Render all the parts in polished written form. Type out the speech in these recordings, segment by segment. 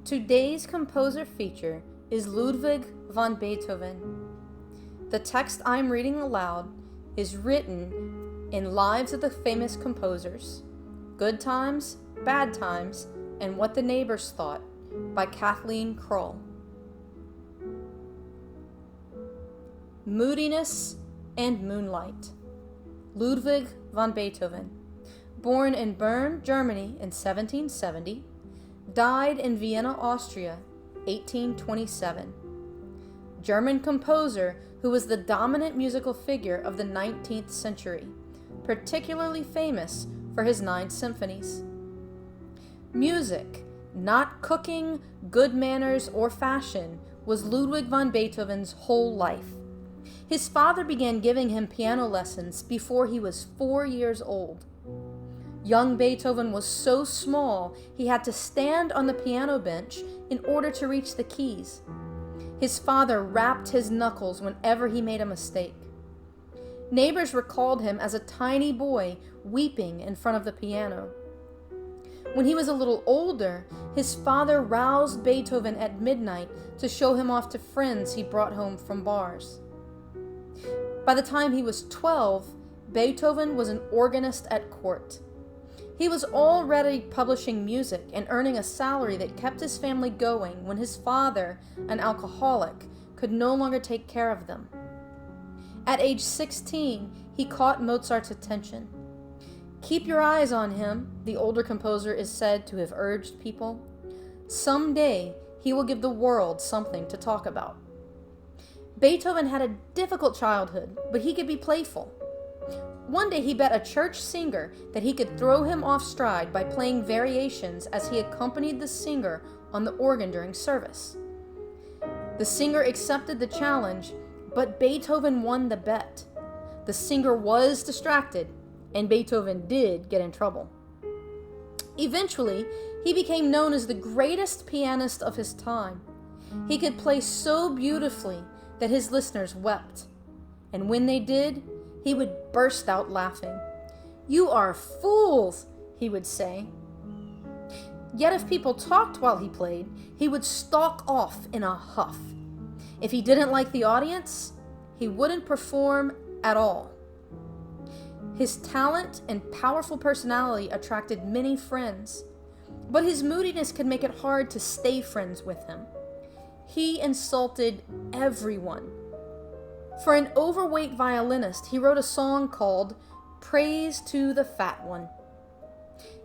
Today's composer feature is Ludwig van Beethoven. The text I'm reading aloud is written in Lives of the Famous Composers, Good Times, Bad Times, and What the Neighbors Thought by Kathleen Krull. Moodiness and Moonlight. Ludwig van Beethoven, born in Bern, Germany in 1770, died in Vienna, Austria, 1827. German composer who was the dominant musical figure of the 19th century, particularly famous for his 9 symphonies. Music, not cooking, good manners, or fashion, was Ludwig van Beethoven's whole life. His father began giving him piano lessons before he was 4 years old. Young Beethoven was so small he had to stand on the piano bench in order to reach the keys. His father rapped his knuckles whenever he made a mistake. Neighbors recalled him as a tiny boy weeping in front of the piano. When he was a little older, his father roused Beethoven at midnight to show him off to friends he brought home from bars. By the time he was 12, Beethoven was an organist at court. He was already publishing music and earning a salary that kept his family going when his father, an alcoholic, could no longer take care of them. At age 16, he caught Mozart's attention. "Keep your eyes on him," the older composer is said to have urged people. "Someday he will give the world something to talk about." Beethoven had a difficult childhood, but he could be playful. One day he bet a church singer that he could throw him off stride by playing variations as he accompanied the singer on the organ during service. The singer accepted the challenge, but Beethoven won the bet. The singer was distracted, and Beethoven did get in trouble. Eventually, he became known as the greatest pianist of his time. He could play so beautifully that his listeners wept, and when they did, he would burst out laughing. "You are fools," he would say. Yet if people talked while he played, he would stalk off in a huff. If he didn't like the audience, he wouldn't perform at all. His talent and powerful personality attracted many friends, but his moodiness could make it hard to stay friends with him. He insulted everyone. For an overweight violinist, he wrote a song called "Praise to the Fat One."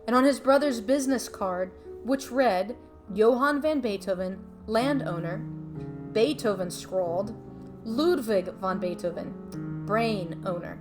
And on his brother's business card, which read Johann van Beethoven, landowner, Beethoven scrawled Ludwig van Beethoven, brain owner.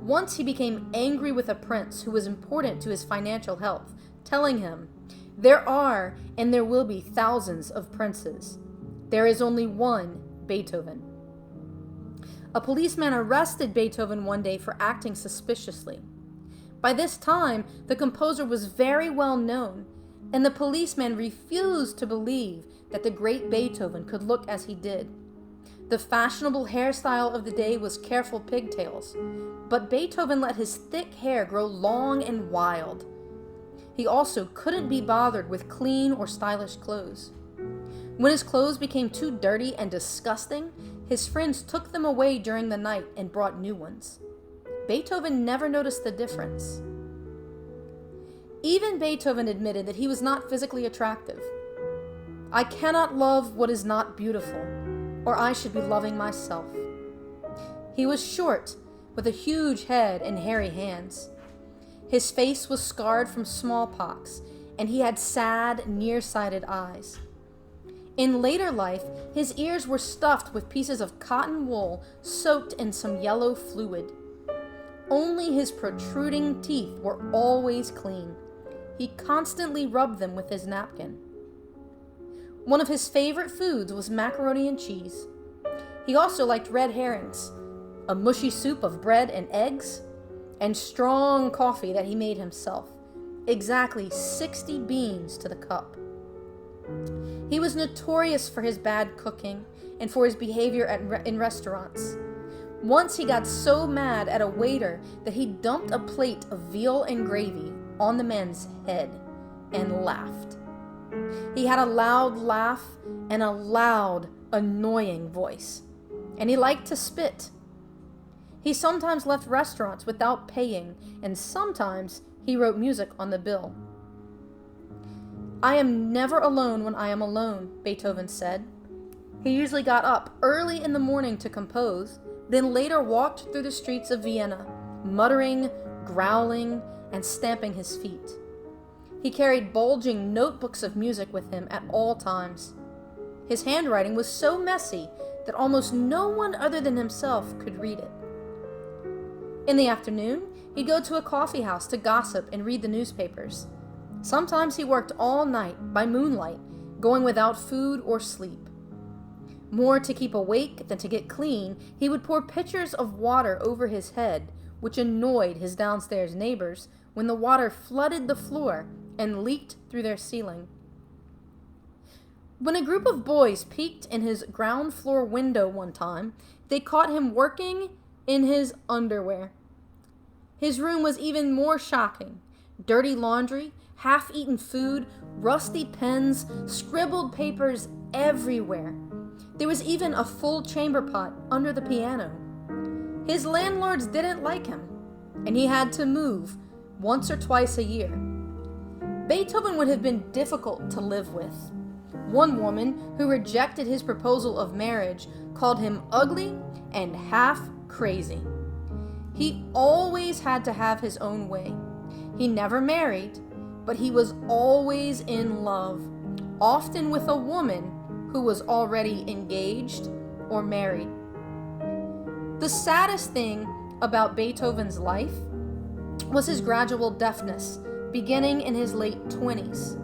Once he became angry with a prince who was important to his financial health, telling him, "There are and there will be thousands of princes. There is only one Beethoven." A policeman arrested Beethoven one day for acting suspiciously. By this time, the composer was very well known, and the policeman refused to believe that the great Beethoven could look as he did. The fashionable hairstyle of the day was careful pigtails, but Beethoven let his thick hair grow long and wild. He also couldn't be bothered with clean or stylish clothes. When his clothes became too dirty and disgusting, his friends took them away during the night and brought new ones. Beethoven never noticed the difference. Even Beethoven admitted that he was not physically attractive. "I cannot love what is not beautiful, or I should be loving myself." He was short, with a huge head and hairy hands. His face was scarred from smallpox, and he had sad, nearsighted eyes. In later life, his ears were stuffed with pieces of cotton wool soaked in some yellow fluid. Only his protruding teeth were always clean. He constantly rubbed them with his napkin. One of his favorite foods was macaroni and cheese. He also liked red herrings, a mushy soup of bread and eggs, and strong coffee that he made himself, exactly 60 beans to the cup. He was notorious for his bad cooking and for his behavior in restaurants. Once he got so mad at a waiter that he dumped a plate of veal and gravy on the man's head and laughed. He had a loud laugh and a loud, annoying voice, and he liked to spit. He sometimes left restaurants without paying, and sometimes he wrote music on the bill. "I am never alone when I am alone," Beethoven said. He usually got up early in the morning to compose, then later walked through the streets of Vienna, muttering, growling, and stamping his feet. He carried bulging notebooks of music with him at all times. His handwriting was so messy that almost no one other than himself could read it. In the afternoon, he'd go to a coffee house to gossip and read the newspapers. Sometimes he worked all night by moonlight, going without food or sleep. More to keep awake than to get clean, he would pour pitchers of water over his head, which annoyed his downstairs neighbors when the water flooded the floor and leaked through their ceiling. When a group of boys peeked in his ground floor window one time, they caught him working in his underwear. His room was even more shocking. Dirty laundry, half-eaten food, rusty pens, scribbled papers everywhere. There was even a full chamber pot under the piano. His landlords didn't like him, and he had to move once or twice a year. Beethoven would have been difficult to live with. One woman who rejected his proposal of marriage called him ugly and half crazy. He always had to have his own way. He never married, but he was always in love, often with a woman who was already engaged or married. The saddest thing about Beethoven's life was his gradual deafness, beginning in his late 20s.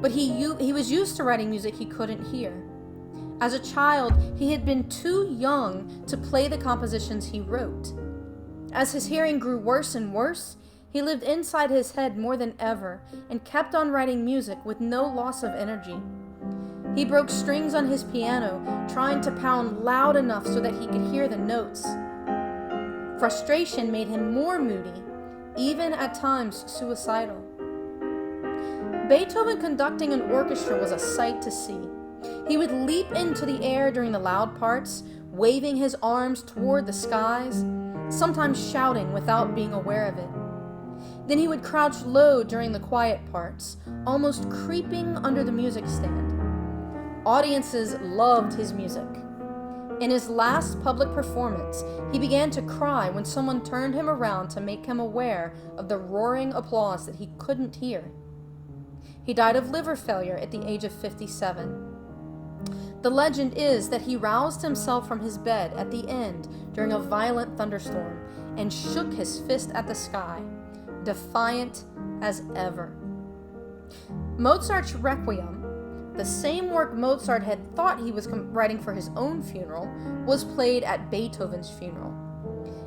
But he was used to writing music he couldn't hear. As a child, he had been too young to play the compositions he wrote. As his hearing grew worse and worse, he lived inside his head more than ever and kept on writing music with no loss of energy. He broke strings on his piano, trying to pound loud enough so that he could hear the notes. Frustration made him more moody, even at times suicidal. Beethoven conducting an orchestra was a sight to see. He would leap into the air during the loud parts, waving his arms toward the skies, sometimes shouting without being aware of it. Then he would crouch low during the quiet parts, almost creeping under the music stand. Audiences loved his music. In his last public performance, he began to cry when someone turned him around to make him aware of the roaring applause that he couldn't hear. He died of liver failure at the age of 57. The legend is that he roused himself from his bed at the end during a violent thunderstorm and shook his fist at the sky, defiant as ever. Mozart's Requiem, the same work Mozart had thought he was writing for his own funeral, was played at Beethoven's funeral.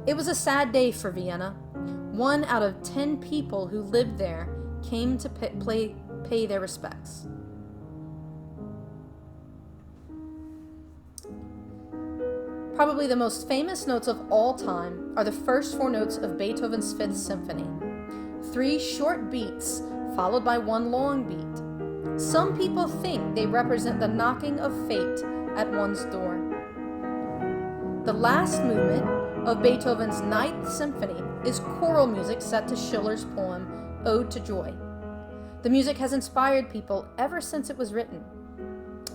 It was a sad day for Vienna. 1 out of 10 people who lived there came to pay their respects. Probably the most famous notes of all time are the first 4 notes of Beethoven's Fifth Symphony. 3 short beats followed by 1 long beat. Some people think they represent the knocking of fate at one's door. The last movement of Beethoven's Ninth Symphony is choral music set to Schiller's poem, Ode to Joy. The music has inspired people ever since it was written.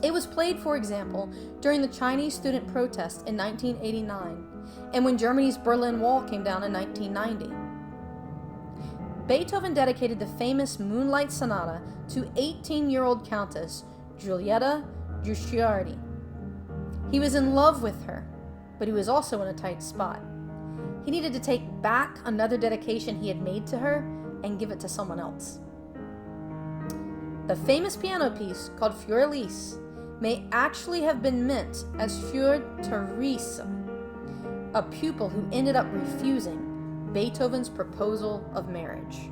It was played, for example, during the Chinese student protest in 1989, and when Germany's Berlin Wall came down in 1990. Beethoven dedicated the famous Moonlight Sonata to 18-year-old Countess Giulietta Guicciardi. He was in love with her, but he was also in a tight spot. He needed to take back another dedication he had made to her and give it to someone else. The famous piano piece called Fiordalisa may actually have been meant as Fior Teresa, a pupil who ended up refusing Beethoven's proposal of marriage.